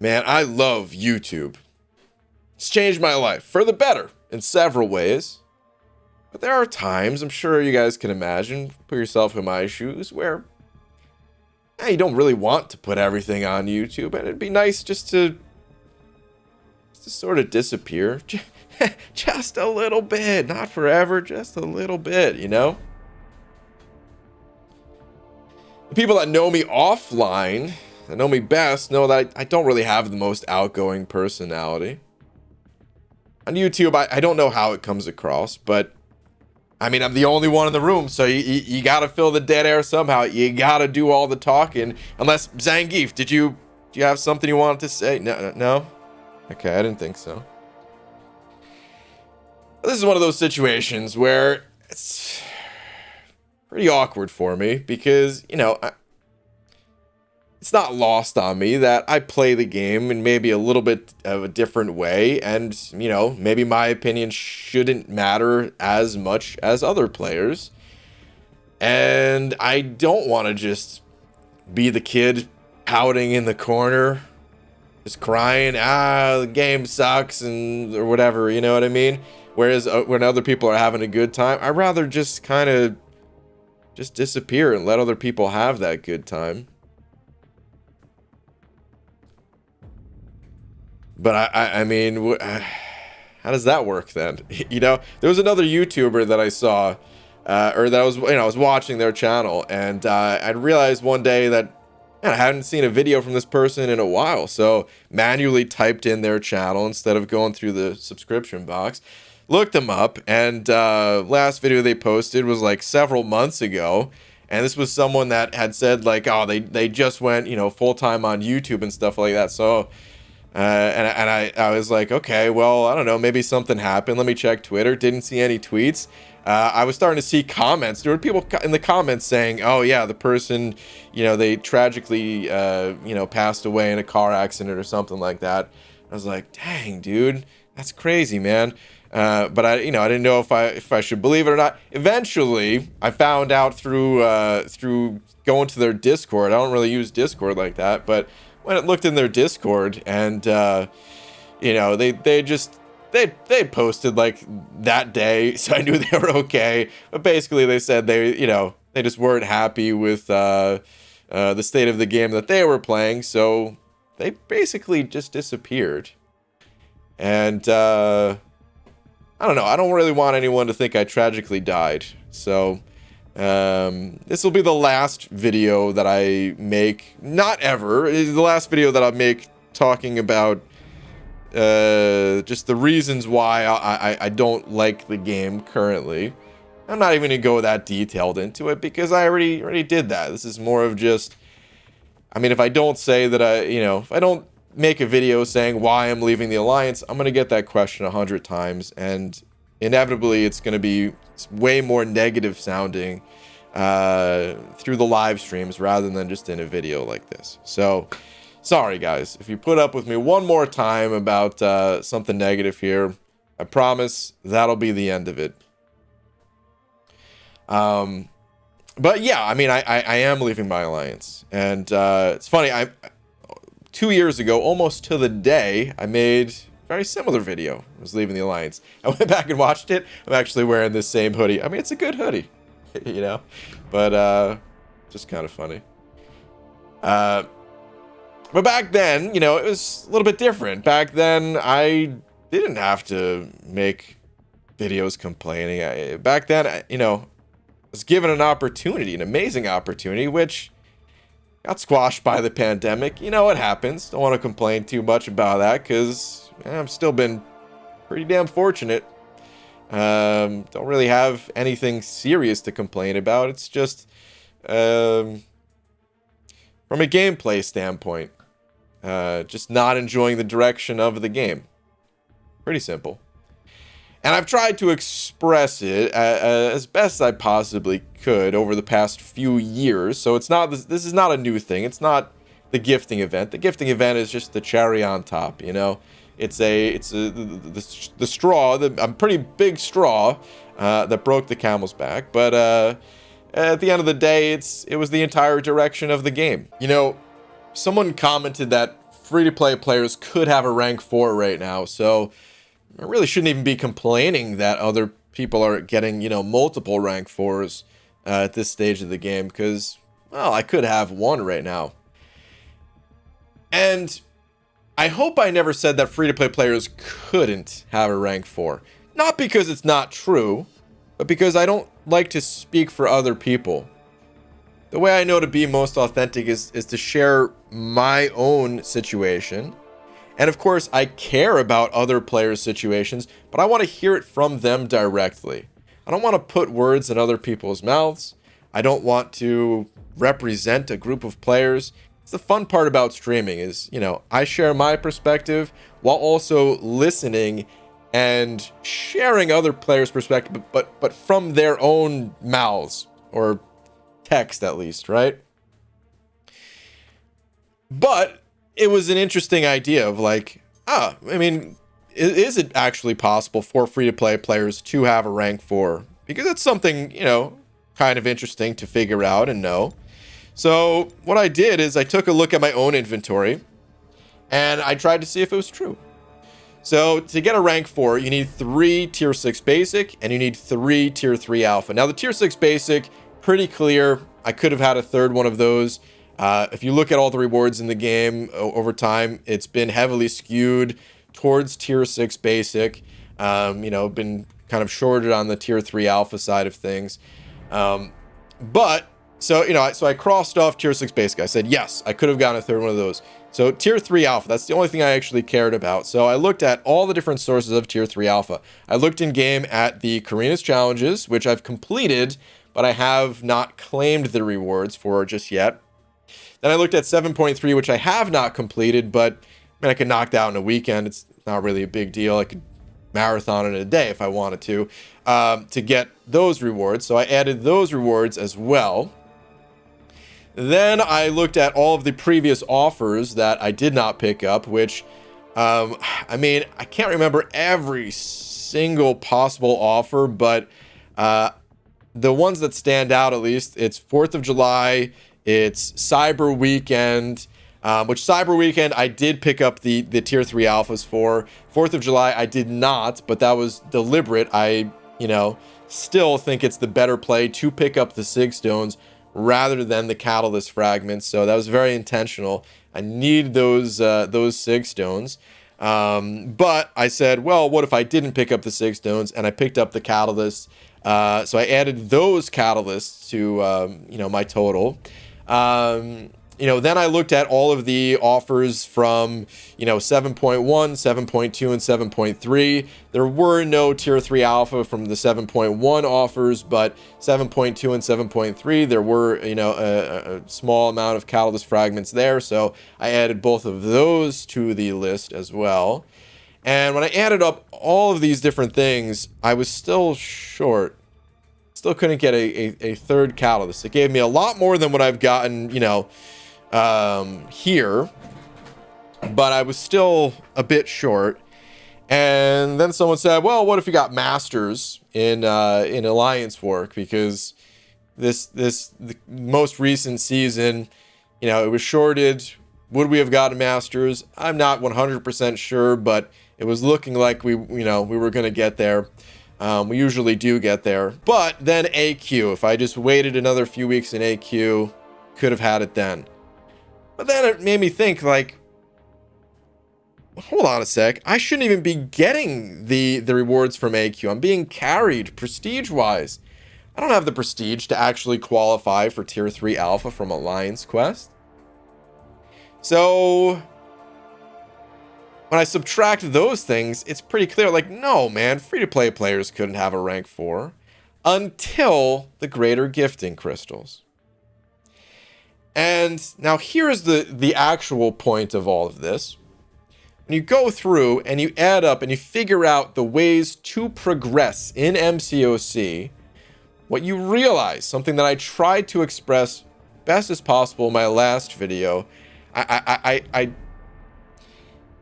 Man, I love YouTube. It's changed my life for the better in several ways. But there are times, I'm sure you guys can imagine, put yourself in my shoes, where you don't really want to put everything on YouTube, and it'd be nice just to sort of disappear. Just a little bit, not forever, just a little bit, you know? The people that know me offline, that know me best, know that I don't really have the most outgoing personality. On YouTube, I don't know how it comes across, but I mean, I'm the only one in the room, so you gotta fill the dead air somehow. You gotta do all the talking. Unless, Zangief, do you have something you wanted to say? No? Okay, I didn't think so. This is one of those situations where it's pretty awkward for me because, you know, it's not lost on me that I play the game in maybe a little bit of a different way, and, you know, maybe my opinion shouldn't matter as much as other players. And I don't want to just be the kid pouting in the corner, just crying, the game sucks, and or whatever, you know what I mean? Whereas when other people are having a good time, I'd rather just kind of just disappear and let other people have that good time. But I mean, how does that work then? You know, there was another YouTuber that I saw, or that I was watching their channel, and I realized one day that, man, I hadn't seen a video from this person in a while, so manually typed in their channel instead of going through the subscription box, looked them up, and last video they posted was like several months ago, and this was someone that had said like, oh, they just went, you know, full-time on YouTube and stuff like that, so... I was like, okay, well, I don't know, maybe something happened. Let me check Twitter. Didn't see any tweets. I was starting to see comments. There were people in the comments saying, oh yeah, the person, you know, they tragically, you know, passed away in a car accident or something like that. I was like, dang, dude, that's crazy, man. But I didn't know if I should believe it or not. Eventually, I found out through going to their Discord. I don't really use Discord like that, but when I looked in their Discord, and you know, they posted like that day, so I knew they were okay. But basically, they said they just weren't happy with the state of the game that they were playing, so they basically just disappeared. And I don't know. I don't really want anyone to think I tragically died, so. This will be the last video that I make, not ever, it's the last video that I'll make talking about just the reasons why I don't like the game currently. I'm not even gonna go that detailed into it because I already did that. This is more of just, I mean, if I don't say that if I don't make a video saying why I'm leaving the Alliance, I'm gonna get that question 100 times, and inevitably it's going to be way more negative sounding through the live streams rather than just in a video like this. So sorry guys, if you put up with me one more time about something negative here, I promise that'll be the end of it. But yeah, I mean, I am leaving my Alliance, and it's funny, 2 years ago, almost to the day, I made very similar video. I was leaving the Alliance. I went back and watched it. I'm actually wearing this same hoodie. I mean, it's a good hoodie, you know, but just kind of funny. But back then, you know, it was a little bit different. Back then, I didn't have to make videos complaining. Back then, I was given an opportunity, an amazing opportunity, which got squashed by the pandemic. You know what happens. Don't want to complain too much about that because I've still been pretty damn fortunate. Don't really have anything serious to complain about. It's just from a gameplay standpoint, just not enjoying the direction of the game. Pretty simple. And I've tried to express it as best I possibly could over the past few years. So it's not this is not a new thing. It's not the gifting event. The gifting event is just the cherry on top, you know. It's the straw, a pretty big straw that broke the camel's back. But at the end of the day, it was the entire direction of the game. You know, someone commented that free-to-play players could have a rank 4 right now, so I really shouldn't even be complaining that other people are getting, multiple rank 4s at this stage of the game, because, well, I could have one right now. And I hope I never said that free-to-play players couldn't have a rank 4. Not because it's not true, but because I don't like to speak for other people. The way I know to be most authentic is to share my own situation. And of course, I care about other players' situations, but I want to hear it from them directly. I don't want to put words in other people's mouths. I don't want to represent a group of players. It's the fun part about streaming is, I share my perspective while also listening and sharing other players' perspective, but from their own mouths, or text at least, right? But it was an interesting idea of is it actually possible for free-to-play players to have a rank 4? Because it's something, kind of interesting to figure out and know. So what I did is I took a look at my own inventory and I tried to see if it was true. So to get a rank 4, you need 3 tier 6 basic and you need 3 tier 3 alpha. Now the tier 6 basic, pretty clear. I could have had a third one of those. If you look at all the rewards in the game over time, it's been heavily skewed towards tier 6 basic. Been kind of shorted on the tier 3 alpha side of things. So I crossed off tier 6 basic. I said, yes, I could have gotten a third one of those. So tier 3 alpha, that's the only thing I actually cared about. So I looked at all the different sources of tier 3 alpha. I looked in game at the Karina's challenges, which I've completed, but I have not claimed the rewards for just yet. Then I looked at 7.3, which I have not completed, but I could knock that out in a weekend. It's not really a big deal. I could marathon in a day if I wanted to get those rewards. So I added those rewards as well. Then I looked at all of the previous offers that I did not pick up, which, I can't remember every single possible offer, but the ones that stand out, at least, it's 4th of July, it's Cyber Weekend, which Cyber Weekend I did pick up the tier 3 alphas for. 4th of July I did not, but that was deliberate. I, still think it's the better play to pick up the Sig Stones rather than the Catalyst fragments. So that was very intentional. I need those Sig Stones. But I said, well, what if I didn't pick up the Sig Stones and I picked up the Catalysts? So I added those Catalysts to, my total. Then I looked at all of the offers from, 7.1, 7.2, and 7.3. There were no tier 3 alpha from the 7.1 offers, but 7.2 and 7.3, there were, a small amount of Catalyst fragments there. So I added both of those to the list as well. And when I added up all of these different things, I was still short. Still couldn't get a third Catalyst. It gave me a lot more than what I've gotten, here, but I was still a bit short. And then someone said, well, what if you got Masters in Alliance work? Because the most recent season, it was shorted. Would we have gotten Masters? I'm not 100% sure, but it was looking like we were going to get there. We usually do get there. But then AQ, if I just waited another few weeks in AQ, could have had it then. But then it made me think, hold on a sec. I shouldn't even be getting the rewards from AQ. I'm being carried prestige-wise. I don't have the prestige to actually qualify for tier 3 alpha from Alliance Quest. So when I subtract those things, it's pretty clear, no, man, free-to-play players couldn't have a rank 4 until the greater gifting crystals. And now here's the actual point of all of this. When you go through and you add up and you figure out the ways to progress in MCOC, what you realize, something that I tried to express best as possible in my last video, I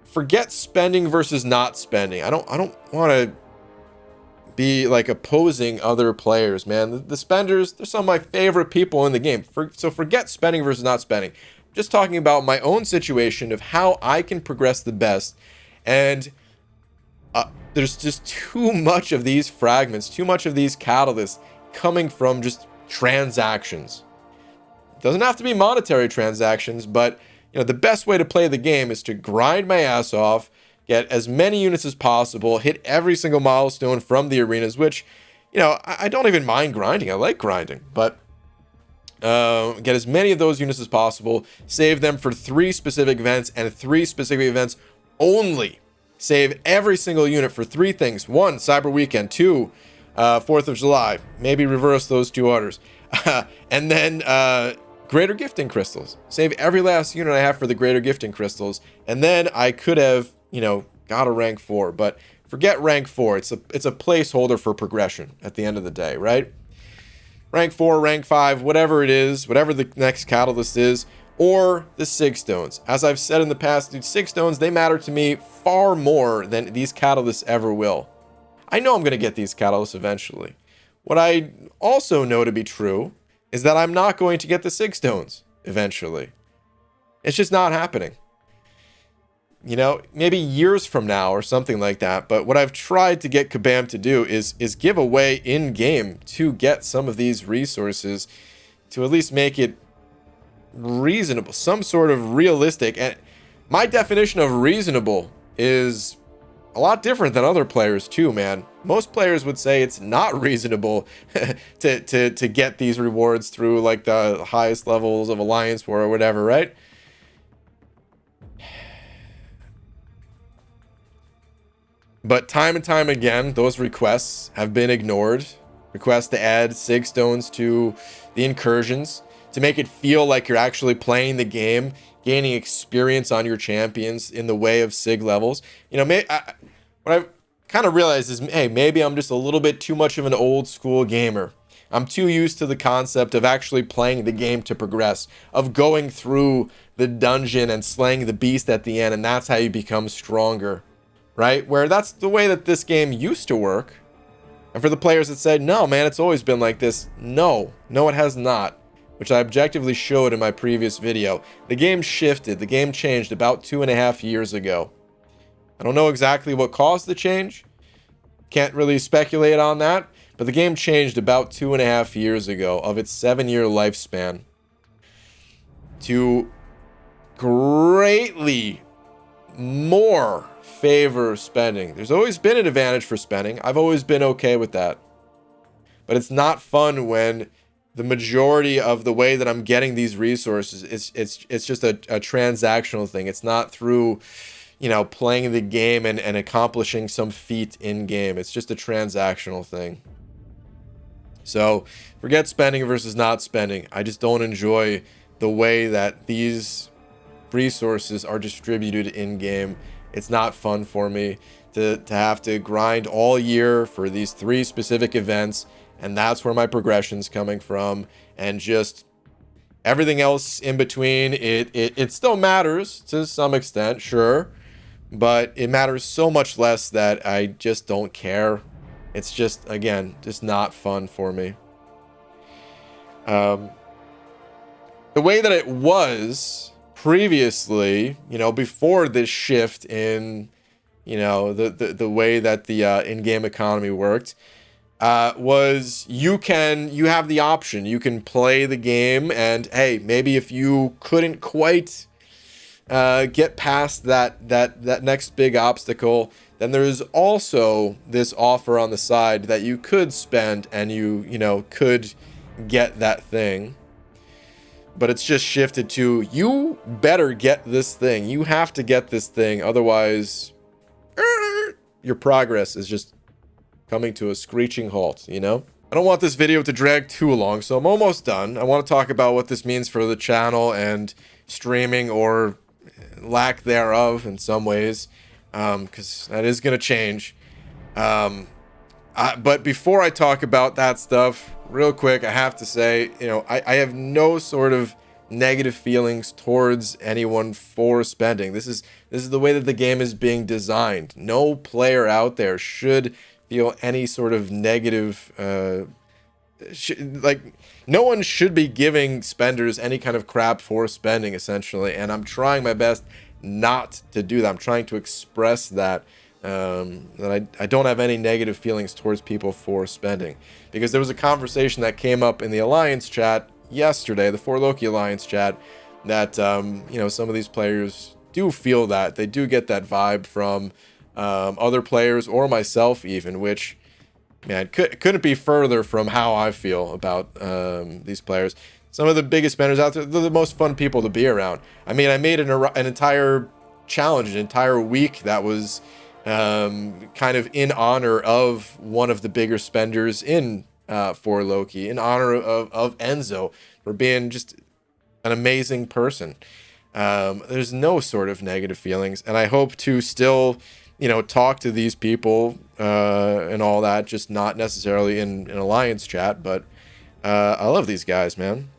forget spending versus not spending. I don't want to be opposing other players, man. The spenders, they're some of my favorite people in the game. So forget spending versus not spending. just talking about my own situation of how I can progress the best. And there's just too much of these fragments, too much of these catalysts coming from just transactions. Doesn't have to be monetary transactions, but the best way to play the game is to grind my ass off, get as many units as possible, hit every single milestone from the arenas, which, I don't even mind grinding. I like grinding, but get as many of those units as possible, save them for 3 specific events and 3 specific events only. Save every single unit for 3 things. 1, Cyber Weekend. 2, 4th of July. Maybe reverse those 2 orders. And then Greater Gifting Crystals. Save every last unit I have for the Greater Gifting Crystals. And then I could have, got a rank 4. But forget rank 4. It's a placeholder for progression at the end of the day, right? Rank 4, rank 5, whatever it is, whatever the next catalyst is, or the Sig Stones. As I've said in the past, dude, Sig Stones, they matter to me far more than these catalysts ever will. I know I'm going to get these catalysts eventually. What I also know to be true is that I'm not going to get the Sig Stones eventually. It's just not happening. Maybe years from now or something like that. But what I've tried to get Kabam to do is give away in-game to get some of these resources to at least make it reasonable, some sort of realistic. And my definition of reasonable is a lot different than other players too, man. Most players would say it's not reasonable to get these rewards through like the highest levels of Alliance War or whatever, right? But time and time again, those requests have been ignored. Requests to add Sig Stones to the incursions, to make it feel like you're actually playing the game, gaining experience on your champions in the way of Sig levels. What I've kind of realized is, hey, maybe I'm just a little bit too much of an old school gamer. I'm too used to the concept of actually playing the game to progress, of going through the dungeon and slaying the beast at the end, and that's how you become stronger, right? Where that's the way that this game used to work. And for the players that said, no, man, it's always been like this. No, it has not. Which I objectively showed in my previous video. The game shifted. The game changed about 2.5 years ago. I don't know exactly what caused the change. Can't really speculate on that. But the game changed about 2.5 years ago of its 7-year lifespan to greatly more favor spending. There's always been an advantage for spending. I've always been okay with that. But it's not fun when the majority of the way that I'm getting these resources, it's just a transactional thing. It's not through, playing the game and accomplishing some feat in game. It's just a transactional thing. So forget spending versus not spending. I just don't enjoy the way that these resources are distributed in game. It's not fun for me to have to grind all year for these 3 specific events. And that's where my progression's coming from. And just everything else in between, it still matters to some extent, sure. But it matters so much less that I just don't care. It's just, again, just not fun for me. The way that it was previously, before this shift in, the way that the in-game economy worked, was you have the option. You can play the game, and hey, maybe if you couldn't quite get past that next big obstacle, then there's also this offer on the side that you could spend and you could get that thing. But it's just shifted to, you better get this thing. You have to get this thing, otherwise your progress is just coming to a screeching halt, I don't want this video to drag too long, so I'm almost done. I want to talk about what this means for the channel and streaming, or lack thereof in some ways, because that is going to change. But before I talk about that stuff, real quick, I have to say, I have no sort of negative feelings towards anyone for spending. This is the way that the game is being designed. No player out there should feel any sort of negative like no one should be giving spenders any kind of crap for spending, essentially, and I'm trying my best not to do that. I'm trying to express that I don't have any negative feelings towards people for spending, because there was a conversation that came up in the Alliance chat yesterday, the For Loki Alliance chat, that some of these players do feel that they do get that vibe from other players or myself even, which, man, couldn't be further from how I feel about these players. Some of the biggest spenders out there, they're the most fun people to be around. I mean, I made an entire challenge, an entire week that was kind of in honor of one of the bigger spenders in For Loki, in honor of Enzo, for being just an amazing person. There's no sort of negative feelings, and I hope to still, talk to these people and all that, just not necessarily in Alliance chat, but I love these guys, man.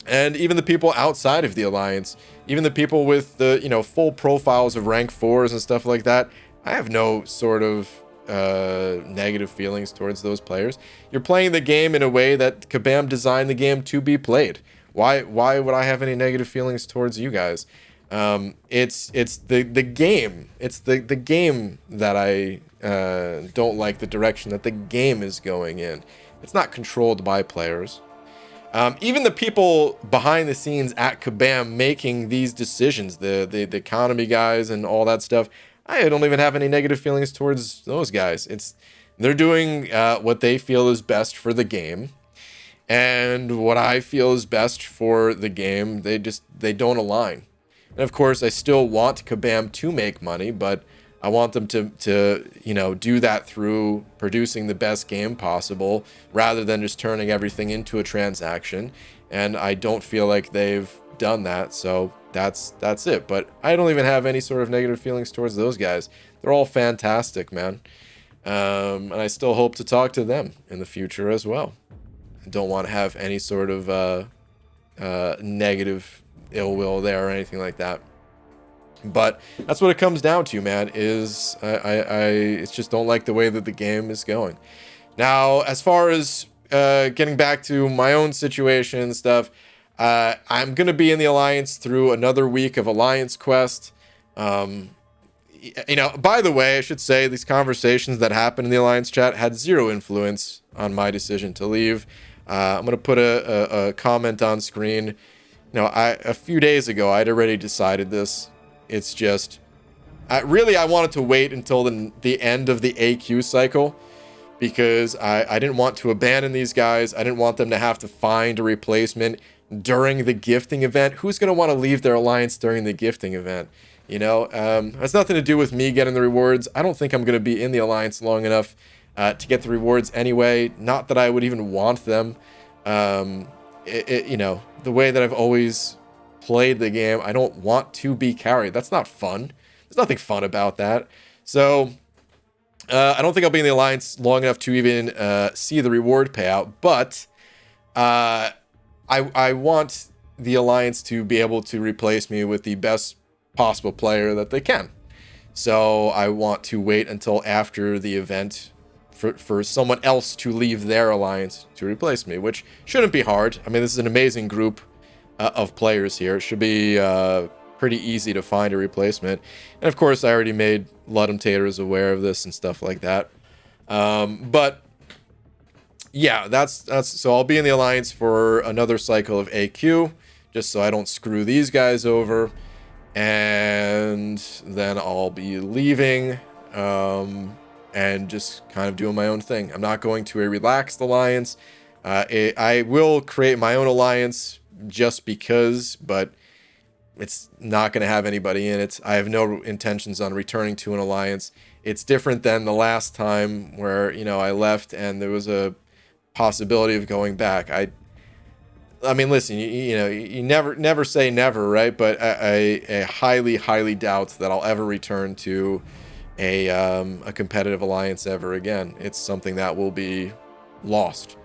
And even the people outside of the Alliance, even the people with the, full profiles of rank 4s and stuff like that, I have no sort of negative feelings towards those players. You're playing the game in a way that Kabam designed the game to be played. Why would I have any negative feelings towards you guys? It's the game. It's the game that I don't like the direction that the game is going in. It's not controlled by players. Even the people behind the scenes at Kabam making these decisions, the economy guys and all that stuff, I don't even have any negative feelings towards those guys. They're doing what they feel is best for the game, and what I feel is best for the game, they don't align. And of course, I still want Kabam to make money, but I want them to do that through producing the best game possible, rather than just turning everything into a transaction. And I don't feel like they've done that, so that's it. But I don't even have any sort of negative feelings towards those guys. They're all fantastic, man. And I still hope to talk to them in the future as well. I don't want to have any sort of negative ill will there or anything like that. But that's what it comes down to, man, is I just don't like the way that the game is going. Now, as far as getting back to my own situation and stuff, I'm going to be in the Alliance through another week of Alliance Quest. By the way, I should say these conversations that happened in the Alliance chat had zero influence on my decision to leave. I'm going to put a comment on screen. A few days ago, I'd already decided this. It's just, I wanted to wait until the end of the AQ cycle, because I didn't want to abandon these guys. I didn't want them to have to find a replacement during the gifting event. Who's going to want to leave their Alliance during the gifting event? Has nothing to do with me getting the rewards. I don't think I'm going to be in the Alliance long enough to get the rewards anyway. Not that I would even want them. The way that I've always played the game, I don't want to be carried. That's not fun. There's nothing fun about that. So I don't think I'll be in the Alliance long enough to even see the reward payout, but I want the Alliance to be able to replace me with the best possible player that they can. So I want to wait until after the event for someone else to leave their Alliance to replace me, which shouldn't be hard. I mean, this is an amazing group of players here. It should be pretty easy to find a replacement. And of course, I already made Ludum Taters aware of this and stuff like that. But yeah, that's so I'll be in the Alliance for another cycle of AQ, just so I don't screw these guys over. And then I'll be leaving and just kind of doing my own thing. I'm not going to a relaxed Alliance. I will create my own Alliance just because, but it's not going to have anybody in it. I have no intentions on returning to an Alliance. It's different than the last time where, I left and there was a possibility of going back. I mean, listen, you never say never, right? But I highly doubt that I'll ever return to a competitive Alliance ever again. It's something that will be lost,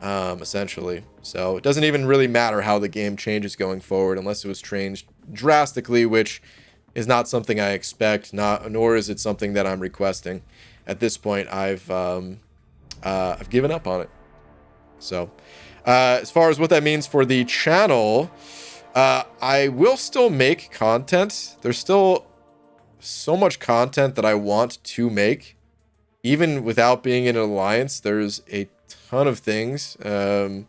essentially. So it doesn't even really matter how the game changes going forward, unless it was changed drastically, which is not something I expect, nor is it something that I'm requesting. At this point, I've given up on it. So, as far as what that means for the channel, I will still make content. There's still so much content that I want to make. Even without being in an alliance, there's a ton of things that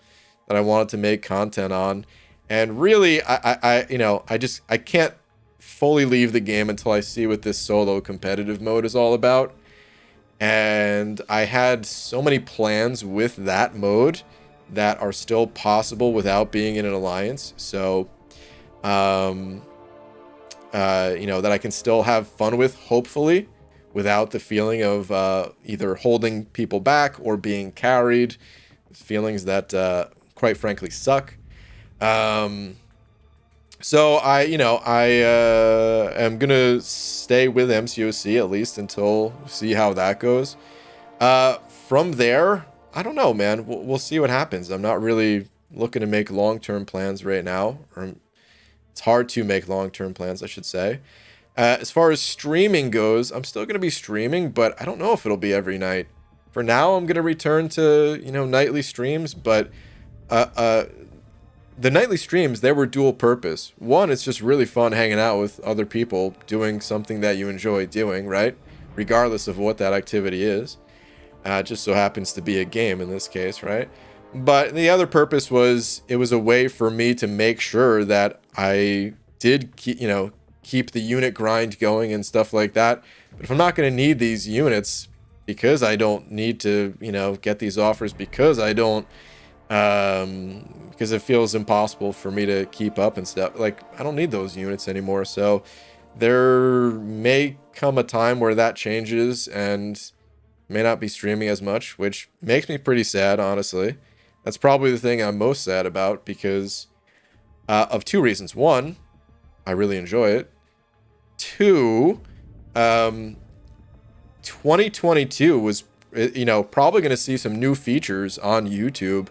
I wanted to make content on. And really, I can't fully leave the game until I see what this solo competitive mode is all about. And I had so many plans with that mode that are still possible without being in an alliance. So, that I can still have fun with, hopefully, without the feeling of either holding people back or being carried. Feelings that, quite frankly, suck. So I am gonna stay with MCOC at least until see how that goes. From there, I don't know, man. We'll see what happens. I'm not really looking to make long-term plans right now. Or it's hard to make long-term plans, I should say. As far as streaming goes, I'm still gonna be streaming, but I don't know if it'll be every night. For now, I'm gonna return to nightly streams, but the nightly streams, they were dual purpose. One, it's just really fun hanging out with other people doing something that you enjoy doing, right? Regardless of what that activity is. It just so happens to be a game in this case, right? But the other purpose was it was a way for me to make sure that I did keep the unit grind going and stuff like that. But if I'm not going to need these units because I don't need to, get these offers because I don't because it feels impossible for me to keep up and stuff. Like, I don't need those units anymore. So there may come a time where that changes and may not be streaming as much, which makes me pretty sad, honestly. That's probably the thing I'm most sad about because of two reasons. One, I really enjoy it. Two, 2022 was, probably going to see some new features on YouTube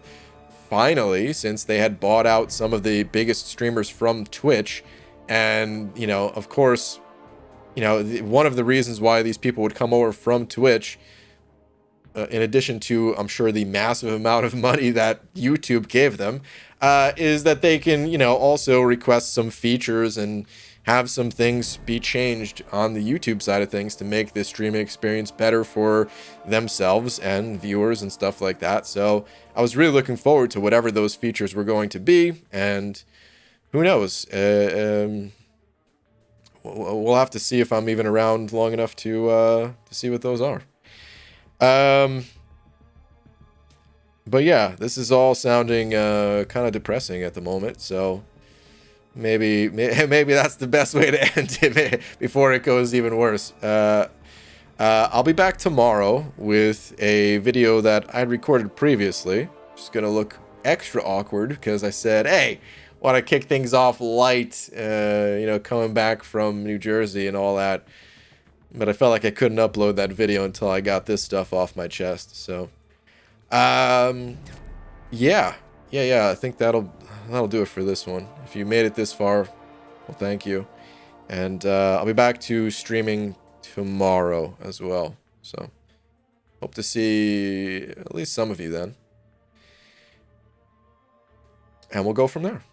finally, since they had bought out some of the biggest streamers from Twitch. And, of course, one of the reasons why these people would come over from Twitch, in addition to, I'm sure, the massive amount of money that YouTube gave them, is that they can, also request some features and have some things be changed on the YouTube side of things to make this streaming experience better for themselves and viewers and stuff like that. So I was really looking forward to whatever those features were going to be, and who knows? We'll have to see if I'm even around long enough to see what those are. But yeah, this is all sounding kind of depressing at the moment, so maybe that's the best way to end it before it goes even worse. I'll be back tomorrow with a video that I recorded previously. Just gonna look extra awkward because I said, hey, want to kick things off light, coming back from New Jersey and all that. But I felt like I couldn't upload that video until I got this stuff off my chest. So, yeah. I think that'll do it for this one. If you made it this far, well, thank you. And I'll be back to streaming tomorrow as well. So, hope to see at least some of you then. And we'll go from there.